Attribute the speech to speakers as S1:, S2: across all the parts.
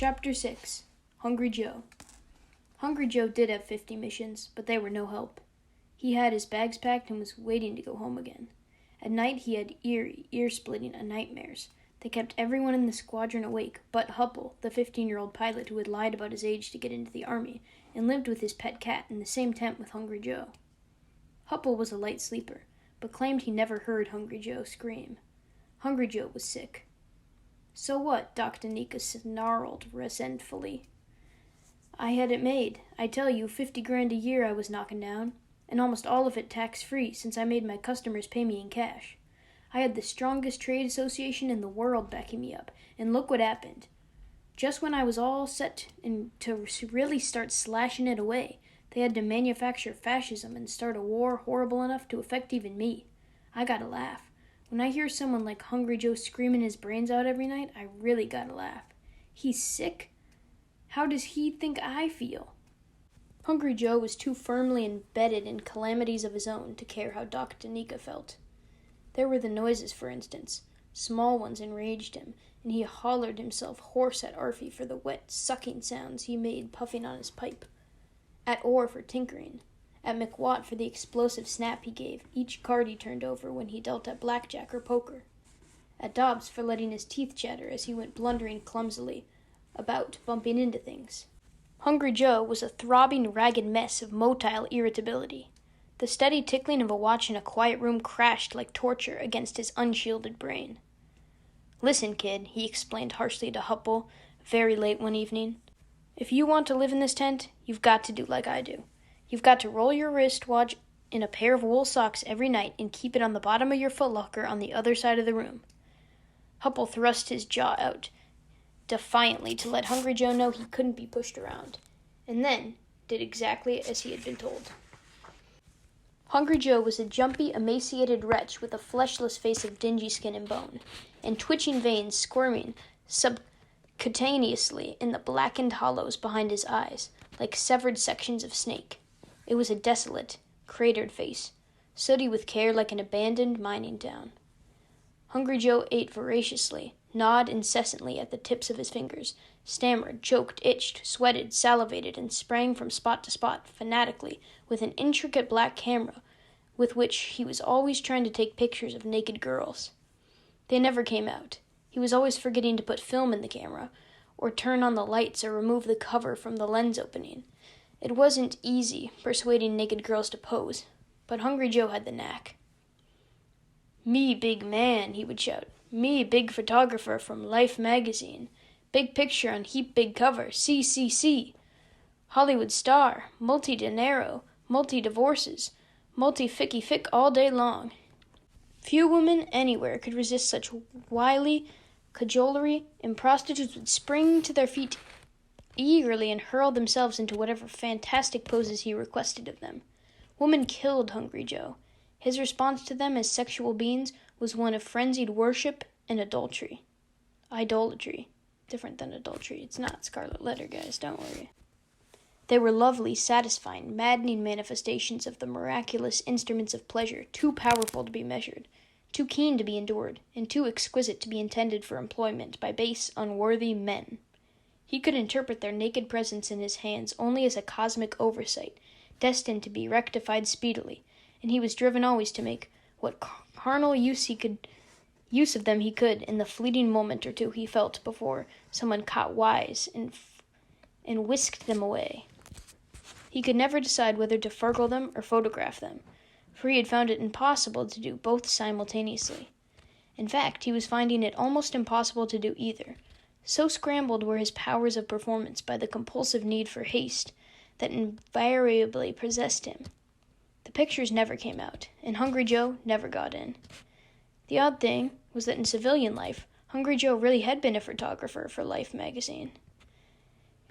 S1: Chapter 6. Hungry Joe. Hungry Joe did have 50 missions, but they were no help. He had his bags packed and was waiting to go home again. At night he had eerie, ear-splitting nightmares. They kept everyone in the squadron awake, but Hupple, the 15-year-old pilot who had lied about his age to get into the army, and lived with his pet cat in the same tent with Hungry Joe. Hupple was a light sleeper, but claimed he never heard Hungry Joe scream. Hungry Joe was sick. "So what?" Dr. Nika snarled resentfully. "I had it made. I tell you, 50 grand a year I was knocking down, and almost all of it tax-free since I made my customers pay me in cash. I had the strongest trade association in the world backing me up, and look what happened. Just when I was all set to really start slashing it away, they had to manufacture fascism and start a war horrible enough to affect even me. I gotta laugh. When I hear someone like Hungry Joe screaming his brains out every night, I really gotta laugh. He's sick? How does he think I feel?" Hungry Joe was too firmly embedded in calamities of his own to care how Dr. Nika felt. There were the noises, for instance. Small ones enraged him, and he hollered himself hoarse at Arfie for the wet, sucking sounds he made puffing on his pipe. At Orr for tinkering. At McWatt for the explosive snap he gave each card he turned over when he dealt at blackjack or poker. At Dobbs for letting his teeth chatter as he went blundering clumsily about, bumping into things. Hungry Joe was a throbbing, ragged mess of motile irritability. The steady tickling of a watch in a quiet room crashed like torture against his unshielded brain. "Listen, kid," he explained harshly to Hupple very late one evening. "If you want to live in this tent, you've got to do like I do. You've got to roll your wristwatch in a pair of wool socks every night and keep it on the bottom of your footlocker on the other side of the room." Hupple thrust his jaw out defiantly to let Hungry Joe know he couldn't be pushed around, and then did exactly as he had been told. Hungry Joe was a jumpy, emaciated wretch with a fleshless face of dingy skin and bone, and twitching veins squirming subcutaneously in the blackened hollows behind his eyes, like severed sections of snake. It was a desolate, cratered face, sooty with care like an abandoned mining town. Hungry Joe ate voraciously, gnawed incessantly at the tips of his fingers, stammered, choked, itched, sweated, salivated, and sprang from spot to spot, fanatically, with an intricate black camera with which he was always trying to take pictures of naked girls. They never came out. He was always forgetting to put film in the camera, or turn on the lights or remove the cover from the lens opening. It wasn't easy persuading naked girls to pose, but Hungry Joe had the knack. "Me big man," he would shout. "Me big photographer from Life magazine. Big picture on heap big cover. See. Hollywood star. Multi-dinero. Multi-divorces. Multi-ficky-fick all day long." Few women anywhere could resist such wily cajolery, and prostitutes would spring to their feet eagerly and hurl themselves into whatever fantastic poses he requested of them. Women killed Hungry Joe. His response to them as sexual beings was one of frenzied worship and adultery. Idolatry. Different than adultery. It's not Scarlet Letter, guys, don't worry. They were lovely, satisfying, maddening manifestations of the miraculous instruments of pleasure, too powerful to be measured, too keen to be endured, and too exquisite to be intended for employment by base, unworthy men. He could interpret their naked presence in his hands only as a cosmic oversight, destined to be rectified speedily, and he was driven always to make what carnal use of them he could in the fleeting moment or two he felt before someone caught wise and whisked them away. He could never decide whether to furgle them or photograph them, for he had found it impossible to do both simultaneously. In fact, he was finding it almost impossible to do either. So scrambled were his powers of performance by the compulsive need for haste that invariably possessed him. The pictures never came out, and Hungry Joe never got in. The odd thing was that in civilian life, Hungry Joe really had been a photographer for Life magazine.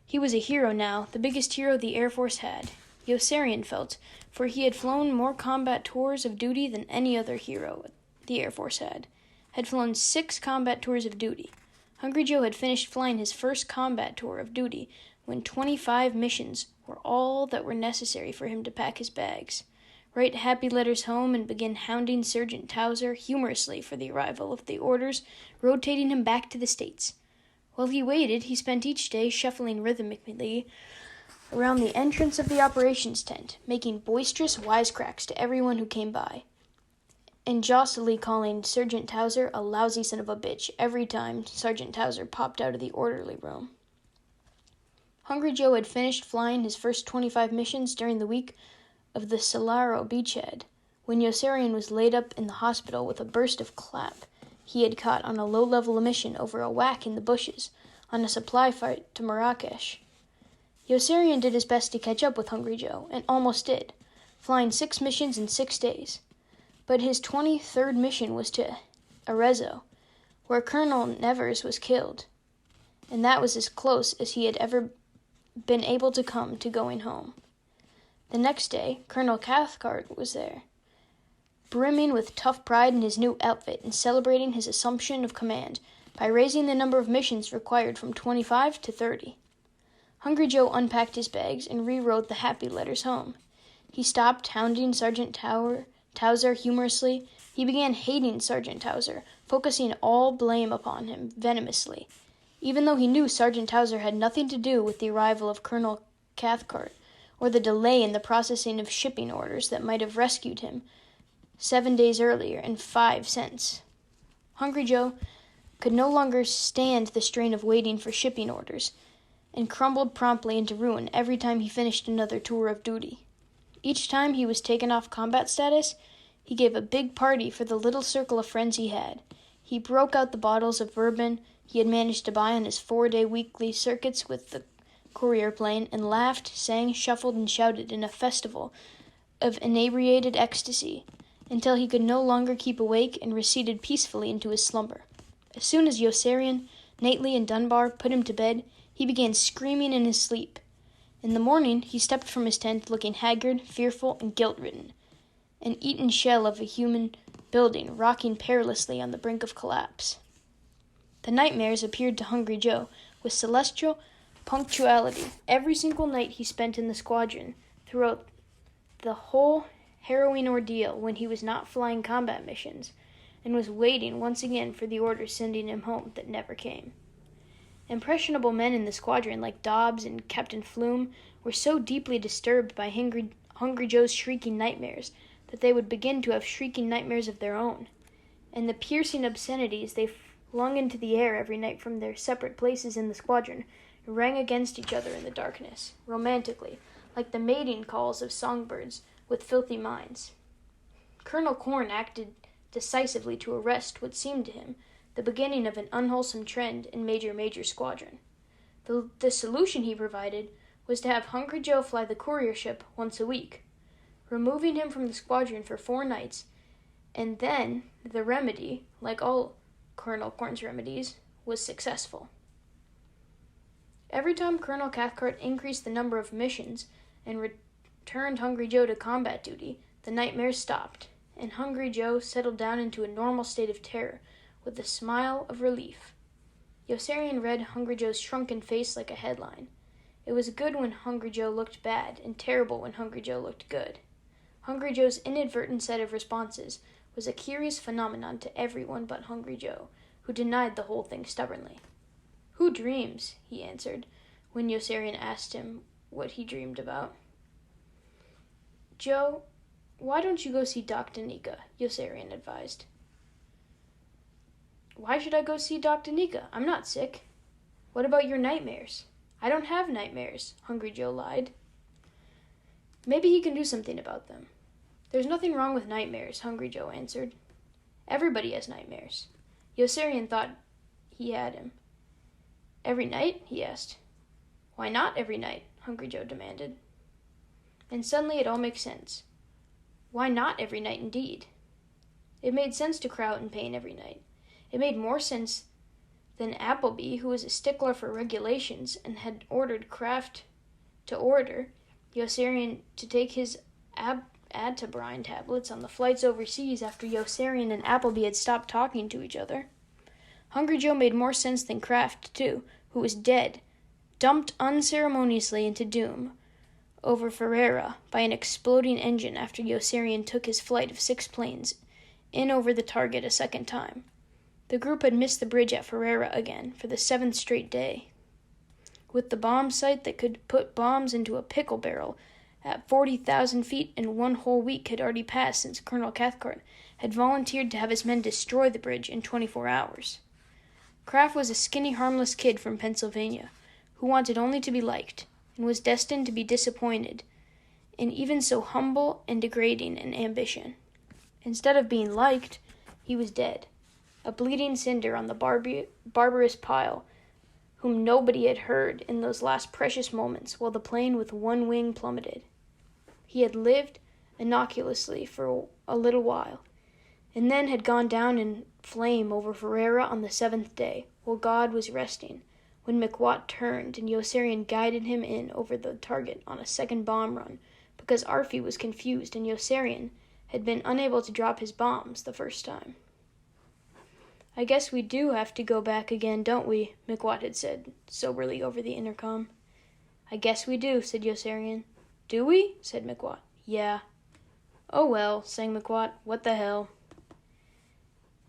S1: He was a hero now, the biggest hero the Air Force had. Yossarian felt, for he had flown more combat tours of duty than any other hero the Air Force had flown 6 combat tours of duty. Hungry Joe had finished flying his first combat tour of duty when 25 missions were all that were necessary for him to pack his bags, write happy letters home, and begin hounding Sergeant Towser humorously for the arrival of the orders rotating him back to the States. While he waited, he spent each day shuffling rhythmically around the entrance of the operations tent, making boisterous wisecracks to everyone who came by, and jocosely calling Sergeant Towser a lousy son of a bitch every time Sergeant Towser popped out of the orderly room. Hungry Joe had finished flying his first 25 missions during the week of the Solaro beachhead, when Yossarian was laid up in the hospital with a burst of clap he had caught on a low-level mission over a whack in the bushes on a supply flight to Marrakesh. Yossarian did his best to catch up with Hungry Joe, and almost did, flying 6 missions in 6 days. But his 23rd mission was to Arezzo, where Colonel Nevers was killed, and that was as close as he had ever been able to come to going home. The next day, Colonel Cathcart was there, brimming with tough pride in his new outfit and celebrating his assumption of command by raising the number of missions required from 25 to 30. Hungry Joe unpacked his bags and rewrote the happy letters home. He stopped hounding Sergeant Towser humorously. He began hating Sergeant Towser, focusing all blame upon him venomously, even though he knew Sergeant Towser had nothing to do with the arrival of Colonel Cathcart or the delay in the processing of shipping orders that might have rescued him 7 days earlier and 5 cents. Hungry Joe could no longer stand the strain of waiting for shipping orders, and crumbled promptly into ruin every time he finished another tour of duty. Each time he was taken off combat status, he gave a big party for the little circle of friends he had. He broke out the bottles of bourbon he had managed to buy on his 4-day weekly circuits with the courier plane, and laughed, sang, shuffled, and shouted in a festival of inebriated ecstasy, until he could no longer keep awake and receded peacefully into his slumber. As soon as Yossarian, Nately, and Dunbar put him to bed, he began screaming in his sleep. In the morning, he stepped from his tent looking haggard, fearful, and guilt-ridden, an eaten shell of a human building rocking perilously on the brink of collapse. The nightmares appeared to Hungry Joe with celestial punctuality every single night he spent in the squadron throughout the whole harrowing ordeal when he was not flying combat missions and was waiting once again for the orders sending him home that never came. Impressionable men in the squadron like Dobbs and Captain Flume were so deeply disturbed by Hungry Joe's shrieking nightmares that they would begin to have shrieking nightmares of their own, and the piercing obscenities they flung into the air every night from their separate places in the squadron rang against each other in the darkness, romantically, like the mating calls of songbirds with filthy minds. Colonel Corn acted decisively to arrest what seemed to him the beginning of an unwholesome trend in Major Squadron. The solution he provided was to have Hungry Joe fly the courier ship once a week, removing him from the squadron for 4 nights, and then the remedy, like all Colonel Corn's remedies, was successful. Every time Colonel Cathcart increased the number of missions and returned Hungry Joe to combat duty, the nightmares stopped, and Hungry Joe settled down into a normal state of terror with a smile of relief. Yossarian read Hungry Joe's shrunken face like a headline. It was good when Hungry Joe looked bad, and terrible when Hungry Joe looked good. Hungry Joe's inadvertent set of responses was a curious phenomenon to everyone but Hungry Joe, who denied the whole thing stubbornly. "Who dreams?" he answered, when Yossarian asked him what he dreamed about. "Joe, why don't you go see Dr. Nika?" Yossarian advised. "Why should I go see Dr. Nika? I'm not sick." "What about your nightmares?" "I don't have nightmares," Hungry Joe lied. "Maybe he can do something about them." "There's nothing wrong with nightmares," Hungry Joe answered. "Everybody has nightmares." Yossarian thought he had him. "Every night?" he asked. "Why not every night?" Hungry Joe demanded. And suddenly it all makes sense. Why not every night indeed? It made sense to cry out in pain every night. It made more sense than Appleby, who was a stickler for regulations and had ordered Kraft to order Yossarian to take his Atabrine tablets on the flights overseas after Yossarian and Appleby had stopped talking to each other. Hungry Joe made more sense than Kraft, too, who was dead, dumped unceremoniously into doom over Ferreira by an exploding engine after Yossarian took his flight of 6 planes in over the target a second time. The group had missed the bridge at Ferrara again for the 7th straight day. With the bomb sight that could put bombs into a pickle barrel at 40,000 feet, and 1 whole week had already passed since Colonel Cathcart had volunteered to have his men destroy the bridge in 24 hours. Kraft was a skinny, harmless kid from Pennsylvania who wanted only to be liked and was destined to be disappointed in even so humble and degrading an ambition. Instead of being liked, he was dead, a bleeding cinder on the barbarous pile, whom nobody had heard in those last precious moments while the plane with one wing plummeted. He had lived innocuously for a little while, and then had gone down in flame over Ferrara on the 7th day, while God was resting, when McWatt turned and Yossarian guided him in over the target on a second bomb run, because Arfie was confused and Yossarian had been unable to drop his bombs the first time. "I guess we do have to go back again, don't we?" McWatt had said soberly over the intercom. "I guess we do," said Yossarian. "Do we?" said McWatt. "Yeah." "Oh well," sang McWatt. "What the hell?"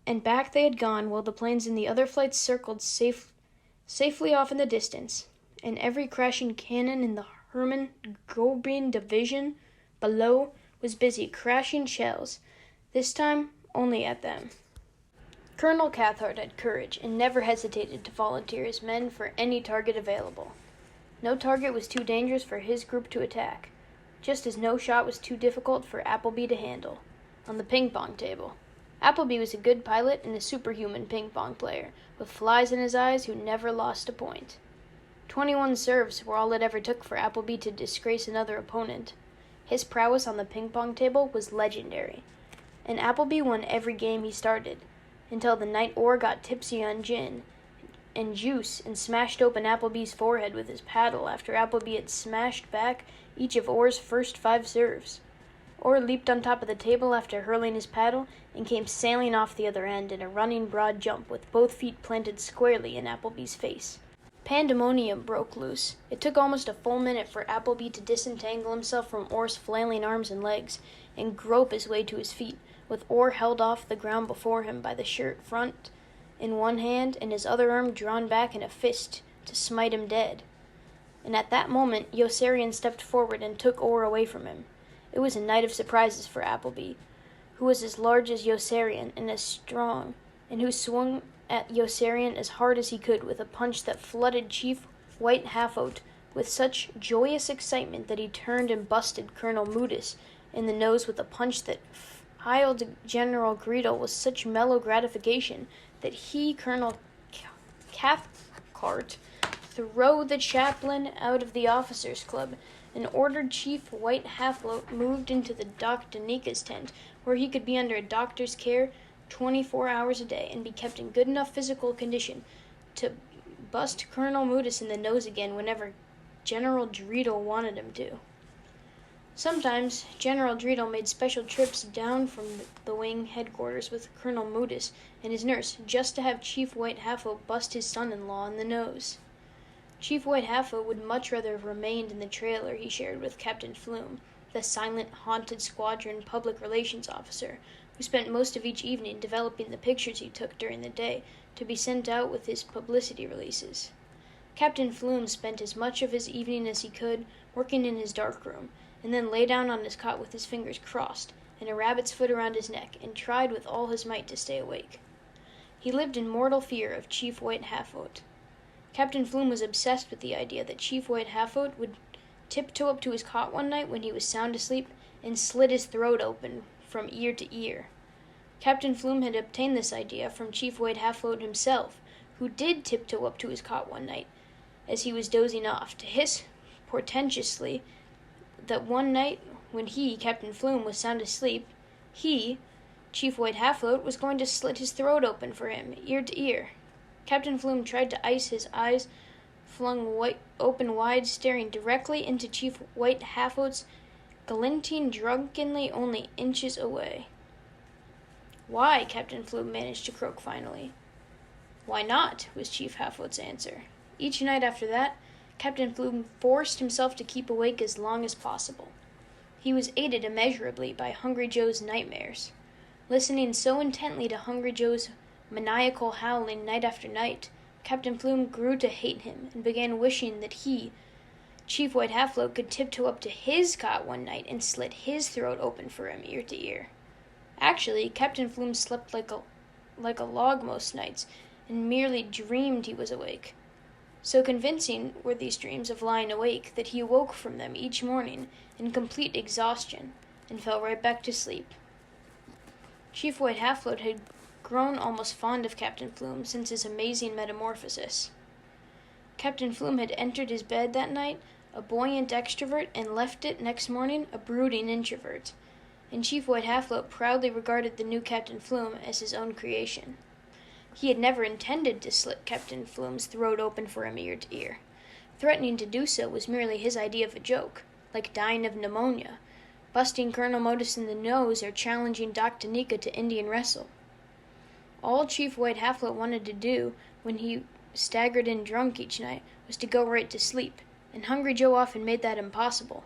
S1: And back they had gone while the planes in the other flights circled safely off in the distance, and every crashing cannon in the Hermann Goeben division below was busy crashing shells, this time only at them. Colonel Cathcart had courage and never hesitated to volunteer his men for any target available. No target was too dangerous for his group to attack, just as no shot was too difficult for Appleby to handle. On the ping-pong table, Appleby was a good pilot and a superhuman ping-pong player, with flies in his eyes who never lost a point. 21 serves were all it ever took for Appleby to disgrace another opponent. His prowess on the ping-pong table was legendary, and Appleby won every game he started, until the night Orr got tipsy on gin and juice and smashed open Appleby's forehead with his paddle after Appleby had smashed back each of Orr's first 5 serves. Orr leaped on top of the table after hurling his paddle and came sailing off the other end in a running broad jump with both feet planted squarely in Appleby's face. Pandemonium broke loose. It took almost a full minute for Appleby to disentangle himself from Orr's flailing arms and legs and grope his way to his feet, with Orr held off the ground before him by the shirt front in one hand and his other arm drawn back in a fist to smite him dead. And at that moment, Yossarian stepped forward and took Orr away from him. It was a night of surprises for Appleby, who was as large as Yossarian and as strong, and who swung at Yossarian as hard as he could with a punch that flooded Chief White Halfout with such joyous excitement that he turned and busted Colonel Moodis in the nose with a punch that filed General Greedle with such mellow gratification that he, Colonel Cathcart, threw the chaplain out of the officers' club and ordered Chief White Halfout moved into the Doc Danika's tent, where he could be under a doctor's care 24 hours a day and be kept in good enough physical condition to bust Colonel Moodis in the nose again whenever General Dreedle wanted him to. Sometimes General Dreedle made special trips down from the wing headquarters with Colonel Moodis and his nurse just to have Chief White Halfout bust his son-in-law in the nose. Chief White Halfout would much rather have remained in the trailer he shared with Captain Flume, the silent, haunted squadron public relations officer, who spent most of each evening developing the pictures he took during the day to be sent out with his publicity releases. Captain Flume spent as much of his evening as he could working in his dark room, and then lay down on his cot with his fingers crossed and a rabbit's foot around his neck, and tried with all his might to stay awake. He lived in mortal fear of Chief White Halfout. Captain Flume was obsessed with the idea that Chief White Halfout would tiptoe up to his cot one night when he was sound asleep and slit his throat open from ear to ear. Captain Flume had obtained this idea from Chief White Halfout himself, who did tiptoe up to his cot one night as he was dozing off, to hiss portentously that one night when he, Captain Flume, was sound asleep, he, Chief White Halfout, was going to slit his throat open for him, ear to ear. Captain Flume tried to ice his eyes, flung open wide, staring directly into Chief White Halfout's glinting drunkenly only inches away. "Why?" Captain Flume managed to croak finally. "Why not?" was Chief Halfout's answer. Each night after that, Captain Flume forced himself to keep awake as long as possible. He was aided immeasurably by Hungry Joe's nightmares. Listening so intently to Hungry Joe's maniacal howling night after night, Captain Flume grew to hate him and began wishing that he, Chief White Halfloat, could tiptoe up to his cot one night and slit his throat open for him ear to ear. Actually, Captain Flume slept like a log most nights and merely dreamed he was awake. So convincing were these dreams of lying awake that he awoke from them each morning in complete exhaustion and fell right back to sleep. Chief White Halfloat had grown almost fond of Captain Flume since his amazing metamorphosis. Captain Flume had entered his bed that night a buoyant extrovert and left it next morning a brooding introvert, and Chief White Halfloat proudly regarded the new Captain Flume as his own creation. He had never intended to slit Captain Flume's throat open for him ear to ear. Threatening to do so was merely his idea of a joke, like dying of pneumonia, busting Colonel Modus in the nose, or challenging Doc Danica to Indian wrestle. All Chief White Halfloat wanted to do when he staggered in drunk each night was to go right to sleep, and Hungry Joe often made that impossible.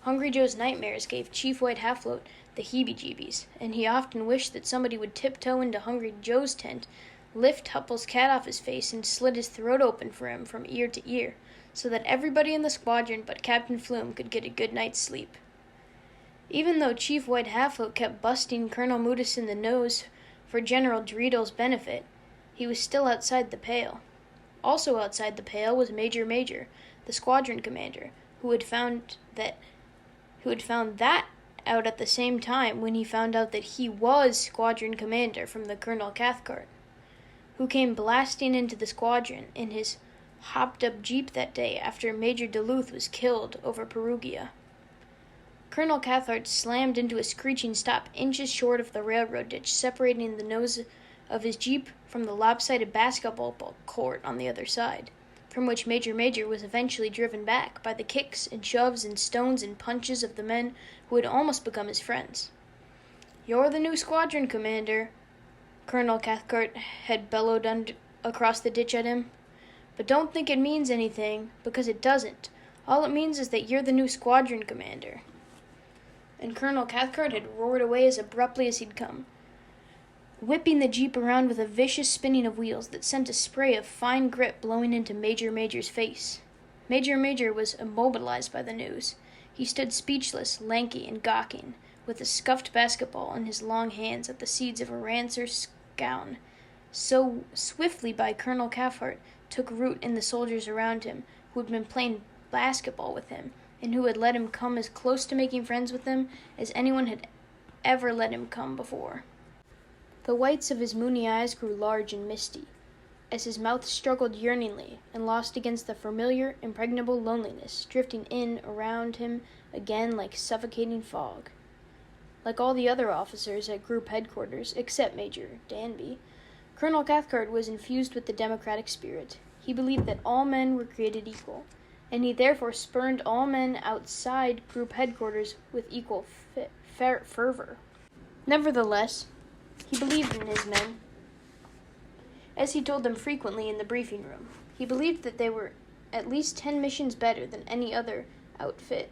S1: Hungry Joe's nightmares gave Chief White Halfloat the heebie-jeebies, and he often wished that somebody would tiptoe into Hungry Joe's tent, lift Hupple's cat off his face, and slit his throat open for him from ear to ear, so that everybody in the squadron but Captain Flume could get a good night's sleep. Even though Chief White Halfloat kept busting Colonel Modus in the nose for General Dreedle's benefit, he was still outside the pale. Also outside the pale was Major Major, the squadron commander, who had found that out at the same time when he found out that he was squadron commander from the Colonel Cathcart, who came blasting into the squadron in his hopped-up jeep that day after Major Duluth was killed over Perugia. Colonel Cathcart slammed into a screeching stop inches short of the railroad ditch separating the nose of his jeep from the lopsided basketball court on the other side, from which Major Major was eventually driven back by the kicks and shoves and stones and punches of the men who had almost become his friends. "You're the new squadron commander," Colonel Cathcart had bellowed across the ditch at him. "But don't think it means anything, because it doesn't. All it means is that you're the new squadron commander." And Colonel Cathcart had roared away as abruptly as he'd come, whipping the jeep around with a vicious spinning of wheels that sent a spray of fine grit blowing into Major Major's face. Major Major was immobilized by the news. He stood speechless, lanky, and gawking, with a scuffed basketball in his long hands at the seeds of a rancer's gown. So swiftly by Colonel Cathcart took root in the soldiers around him, who had been playing basketball with him, and who had let him come as close to making friends with them as anyone had ever let him come before. The whites of his moony eyes grew large and misty, as his mouth struggled yearningly and lost against the familiar, impregnable loneliness drifting in around him again like suffocating fog. Like all the other officers at group headquarters, except Major Danby, Colonel Cathcart was infused with the democratic spirit. He believed that all men were created equal, and he therefore spurned all men outside group headquarters with equal fervor. Nevertheless, he believed in his men, as he told them frequently in the briefing room. He believed that they were at least 10 missions better than any other outfit,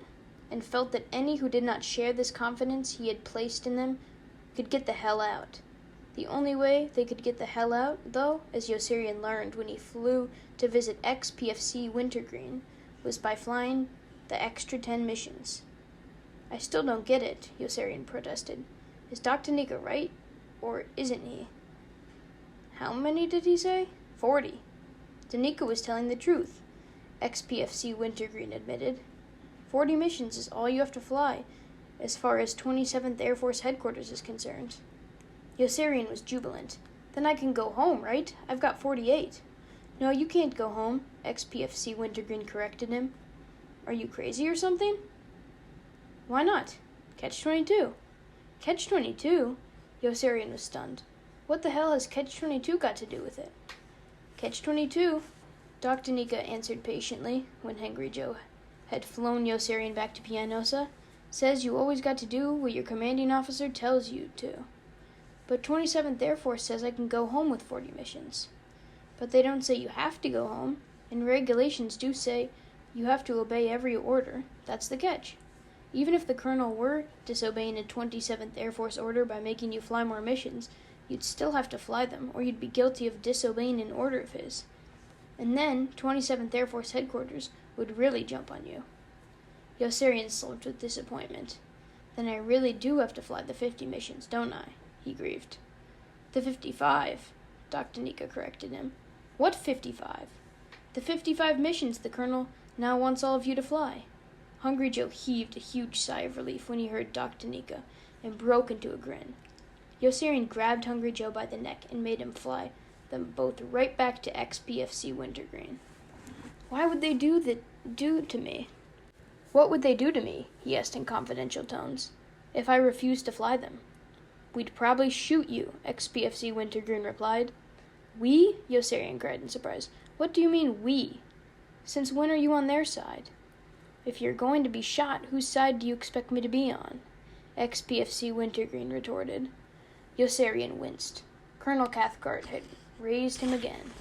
S1: and felt that any who did not share this confidence he had placed in them could get the hell out. The only way they could get the hell out, though, as Yossarian learned when he flew to visit ex-PFC Wintergreen, was by flying the extra 10 missions. "I still don't get it," Yossarian protested. "Is Dr. Nika right, or isn't he?" "How many did he say?" 40. Danica was telling the truth, ex-PFC Wintergreen admitted. 40 missions is all you have to fly, as far as 27th Air Force Headquarters is concerned. Yossarian was jubilant. "Then I can go home, right? I've got 48. "No, you can't go home," ex-PFC Wintergreen corrected him. "Are you crazy or something?" "Why not? Catch-22. "Catch-22? Yossarian was stunned. "What the hell has Catch-22 got to do with it?" "Catch-22, Dr. Nika answered patiently, when Hungry Joe had flown Yossarian back to Pianosa, "says you always got to do what your commanding officer tells you to. But 27th Air Force says I can go home with 40 missions. But they don't say you have to go home, and regulations do say you have to obey every order. That's the catch. Even if the colonel were disobeying a 27th Air Force order by making you fly more missions, You'd still have to fly them, or you'd be guilty of disobeying an order of his. And then 27th Air Force Headquarters would really jump on you. Yossarian sloped with disappointment. Then I really do have to fly the 50 missions, don't I? He grieved. The 55, Dr. Nika corrected him. What 55? The 55 missions the Colonel now wants all of you to fly. Hungry Joe heaved a huge sigh of relief when he heard Dr. Nika and broke into a grin. Yossarian grabbed Hungry Joe by the neck and made him fly them both right back to XPFC Wintergreen. Why would they do to me? What would they do to me, he asked in confidential tones, if I refused to fly them? We'd probably shoot you, XPFC Wintergreen replied. We? Yossarian cried in surprise. What do you mean, we? Since when are you on their side? If you're going to be shot, whose side do you expect me to be on? XPFC Wintergreen retorted. Yossarian winced. Colonel Cathcart had raised him again.